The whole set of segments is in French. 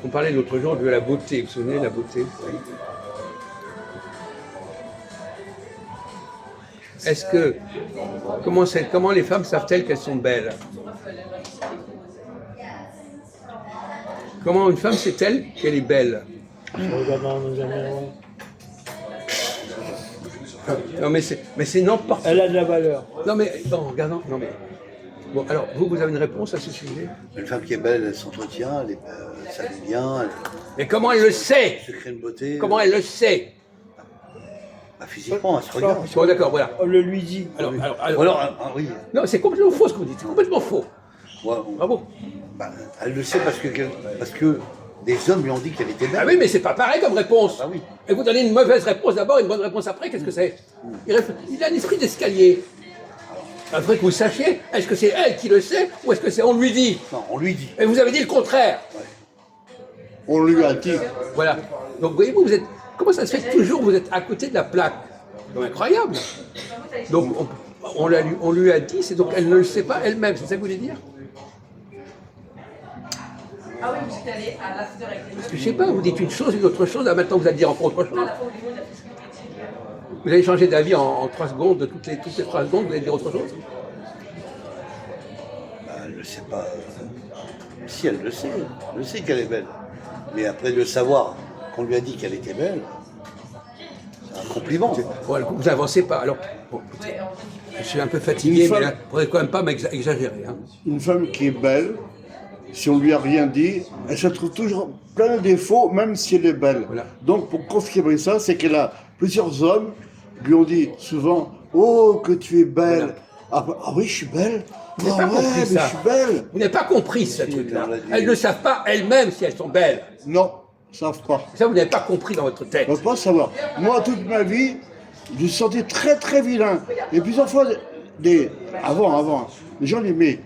On parlait l'autre jour de la beauté, vous vous souvenez de la beauté? Est-ce que comment les femmes savent-elles qu'elles sont belles? Comment une femme sait-elle qu'elle est belle? En regardant dans un miroir. Non mais c'est n'importe. Elle a de la valeur. Non mais bon, regardons. Non mais bon, alors vous avez une réponse à ce sujet? Une femme qui est belle, elle s'entretient, elle s'habille bien, Mais comment elle le sait? elle se crée une beauté. Comment elle le sait? Bah, physiquement, elle se regarde. Bon d'accord, voilà. On le lui dit. Alors, Ou alors, oui. non, c'est complètement faux ce que vous dites, c'est complètement faux. Ouais, Bravo. bah, elle le sait parce que des hommes lui ont dit qu'elle était belle. Ah oui, mais c'est pas pareil comme réponse. Ah oui. Et vous donnez une mauvaise réponse d'abord, une bonne réponse après, qu'est-ce que c'est? Il a un esprit d'escalier. Il faudrait que vous sachiez, est-ce que c'est elle qui le sait ou est-ce que c'est on lui dit? Non, on lui dit. Et vous avez dit le contraire. On lui a dit. Voilà. Donc voyez-vous, vous êtes. Comment ça se fait que toujours vous êtes à côté de la plaque? C'est incroyable. Donc on lui a dit, c'est donc elle ne le sait pas elle-même, c'est ça que vous voulez dire? Ah oui, vous êtes allé à l'after avec les Parce que je sais pas, vous dites une chose, une autre chose, là maintenant vous allez dire encore autre chose. Vous allez changer d'avis en 3 secondes, de toutes les 3 secondes, vous allez dire autre chose. Bah, elle ne sait pas. Si, elle le sait. Elle le sait qu'elle est belle. Mais après de savoir qu'on lui a dit qu'elle était belle, c'est un compliment. Bon, vous avancez pas. Alors, bon, écoutez, je suis un peu fatigué, mais là, il faudrait quand même pas m'exagérer. Hein. Une femme qui est belle, si on lui a rien dit, elle se trouve toujours plein de défauts, même si elle est belle. Voilà. Donc pour confirmer ça, c'est qu'elle a plusieurs hommes lui ont dit souvent « Oh, que tu es belle Voilà. Ah oui, je suis belle. Vous n'avez Ah pas ouais, compris mais ça. je suis belle. Vous n'avez pas compris ce Si, truc-là. on l'a dit. Elles ne savent pas elles-mêmes si elles sont belles. Non, ils savent pas. Ça, vous n'avez pas compris dans votre tête. Ils ne peuvent pas savoir. Moi, toute ma vie, je me sentais très très vilain. Et plusieurs fois, avant, les gens disaient, mais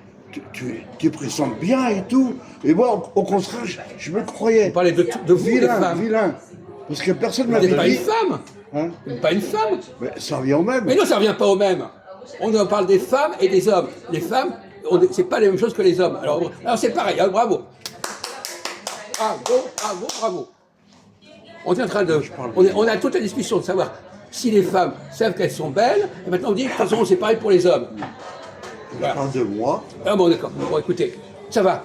tu présentes bien et tout. Et moi, au contraire, je me croyais Vous parlez de vous, des vilain, femmes. vilain. Parce que personne ne Vous n'êtes m'avait pas une dit. femme. Hein, Vous n'êtes pas une femme. mais ça revient au même. Mais non, ça ne revient pas au même. On en parle des femmes et des hommes. Les femmes, c'est pas la même chose que les hommes. Alors c'est pareil, hein, bravo. Bravo. On est en train de. On a toute la discussion de savoir si les femmes savent qu'elles sont belles, et maintenant on dit, de toute façon, c'est pareil pour les hommes. Je parle de moi. Ah bon, d'accord. Bon, écoutez, ça va.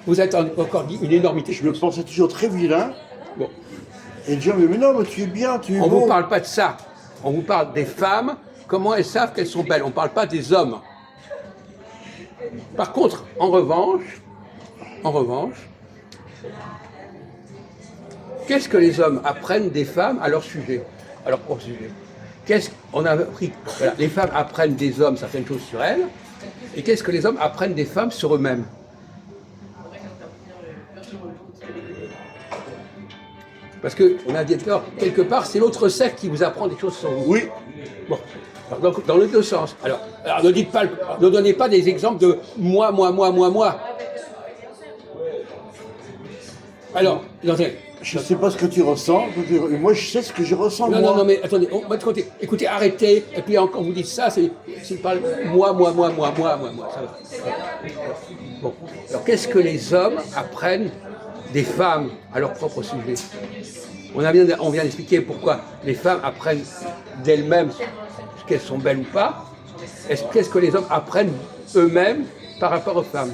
Vous êtes encore dit une énormité. Je me pensais toujours très vilain. Bon, Et les gens me disaient, mais non, mais tu es bien, tu es on ne beau. vous parle pas de ça. On vous parle des femmes, comment elles savent qu'elles sont belles. On ne parle pas des hommes. Par contre, en revanche, qu'est-ce que les hommes apprennent des femmes à leur sujet, à leur propre sujet? On a appris, voilà, les femmes apprennent des hommes certaines choses sur elles, et qu'est-ce que les hommes apprennent des femmes sur eux-mêmes? Parce qu'on a dit quelque part, c'est l'autre sexe qui vous apprend des choses sur vous. Oui, Bon, alors, donc, dans les deux sens. Alors ne donnez pas des exemples de moi. Alors, attendez. je ne sais pas ce que tu ressens. Et moi, je sais ce que je ressens, moi. Non, mais attendez, on va écoutez, arrêtez, et puis quand vous dites ça, c'est pas moi, ça va. Bon, alors qu'est-ce que les hommes apprennent des femmes à leur propre sujet? On vient d'expliquer pourquoi les femmes apprennent d'elles-mêmes qu'elles sont belles ou pas. Qu'est-ce que les hommes apprennent eux-mêmes par rapport aux femmes,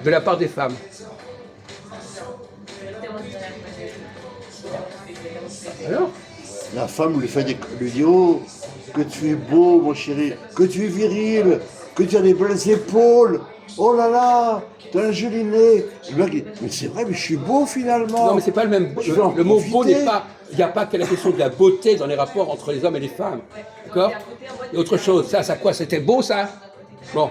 de la part des femmes? Alors, La femme lui dit, oh, que tu es beau, mon chéri, que tu es viril, que tu as des belles épaules. Oh là là, tu as un joli nez. Le mec dit, mais c'est vrai, mais je suis beau finalement. non, mais c'est pas le même. Je vais en Le mot beau profiter. n'est pas. Il n'y a pas que la question de la beauté dans les rapports entre les hommes et les femmes. D'accord? Et autre chose, ça quoi? C'était beau, ça? Bon.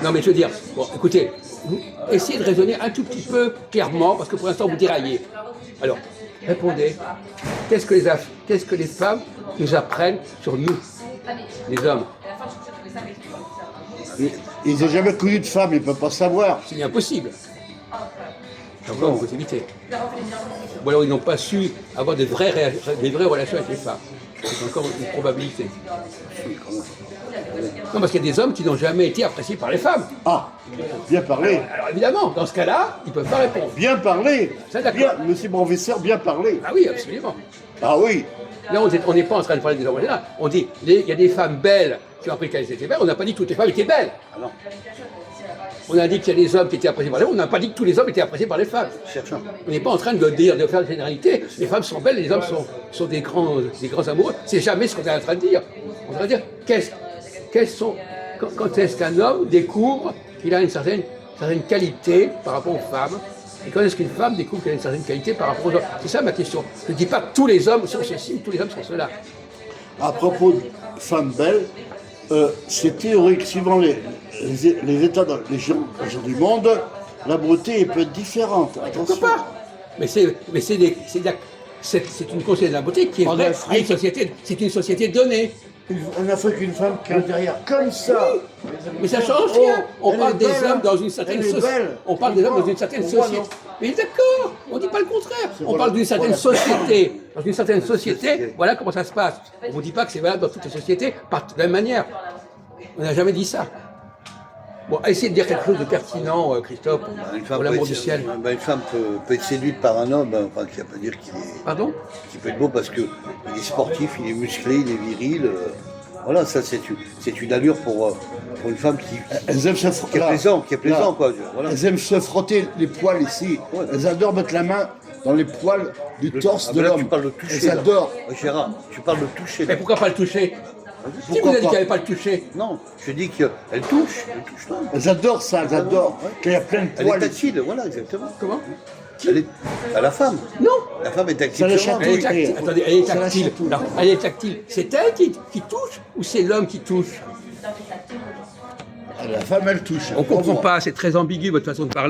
Non, mais je veux dire, bon, écoutez, vous essayez de raisonner un tout petit peu clairement, parce que pour l'instant, vous déraillez. Alors, répondez. Qu'est-ce que les femmes nous apprennent sur nous, les hommes? Ils n'ont jamais connu de femme, ils ne peuvent pas savoir. C'est impossible. C'est encore une possibilité. Ou alors ils n'ont pas su avoir des vraies relations avec les femmes. C'est encore une probabilité. Non, parce qu'il y a des hommes qui n'ont jamais été appréciés par les femmes. Ah, bien parlé. Alors évidemment, dans ce cas-là, ils ne peuvent pas répondre. Bien parlé. Ça, d'accord. Bien, monsieur professeur, bien parlé. Ah oui, absolument. Ah oui. Là, on n'est pas en train de parler des hommes en général. On dit, il y a des femmes belles qui ont appris qu'elles étaient belles. On n'a pas dit que toutes les femmes étaient belles. Ah non, On a dit qu'il y a des hommes qui étaient appréciés par les femmes. On n'a pas dit que tous les hommes étaient appréciés par les femmes. cherchons. On n'est pas en train de dire, de faire une généralité. Les femmes sont belles, les hommes sont des grands amoureux. C'est jamais ce qu'on est en train de dire. On va dire, quand est-ce qu'un homme découvre qu'il a une certaine qualité par rapport aux femmes, et quand est-ce qu'une femme découvre qu'elle a une certaine qualité par rapport aux hommes? C'est ça ma question. Je ne dis pas que tous les hommes sont ceci ou tous les hommes sont cela. À propos de femmes belles, c'est théorique. Suivant les états dans les gens du monde, la beauté peut être différente. Pourquoi Attention. pas? Mais c'est une conception de la beauté qui est En vraie. Afrique. C'est une société donnée. En Afrique, une femme qui a derrière comme ça. Mais ça change rien. On Elle parle est des belle, hommes dans une elle certaine est société. belle. On parle des hommes dans une certaine Pourquoi société. non? Mais d'accord, on ne dit pas le contraire. On voilà. parle d'une certaine Voilà. société. Dans une certaine société, voilà comment ça se passe. On ne vous dit pas que c'est valable dans toutes les sociétés par de la même manière. On n'a jamais dit ça. Bon, essayez de dire quelque chose de pertinent, Christophe, pour l'amour du ciel. Une femme peut être séduite par un homme, enfin, qui ne veut pas dire Pardon? qu'il peut être beau parce qu'il est sportif, il est musclé, il est viril. Voilà, ça c'est une allure pour une femme Elles aiment se qui est plaisant, quoi. Voilà. Elles aiment se frotter les poils ici. Ouais. Elles adorent mettre la main dans les poils du torse de là, l'homme. tu parles de toucher. Elles là. adorent. Gérard, tu parles de toucher. Mais pourquoi pas le toucher? Qui vous a dit qu'il n'y avait pas le toucher? Non, je dis qu'elle touche. Là. Elles adorent ça, elles adorent. Ouais. Quand il y a plein de Elle est poils. tactile, voilà, exactement. Comment? Elle est à la femme. Non. La femme est Ça tactile. la sur l'homme. Elle est chatouille. tactile. Attendez, elle est Ça la tactile. chatouille. Non, elle est tactile. C'est elle qui touche ou c'est l'homme qui touche? La femme, elle touche. On ne comprend pas, c'est très ambigu votre façon de parler.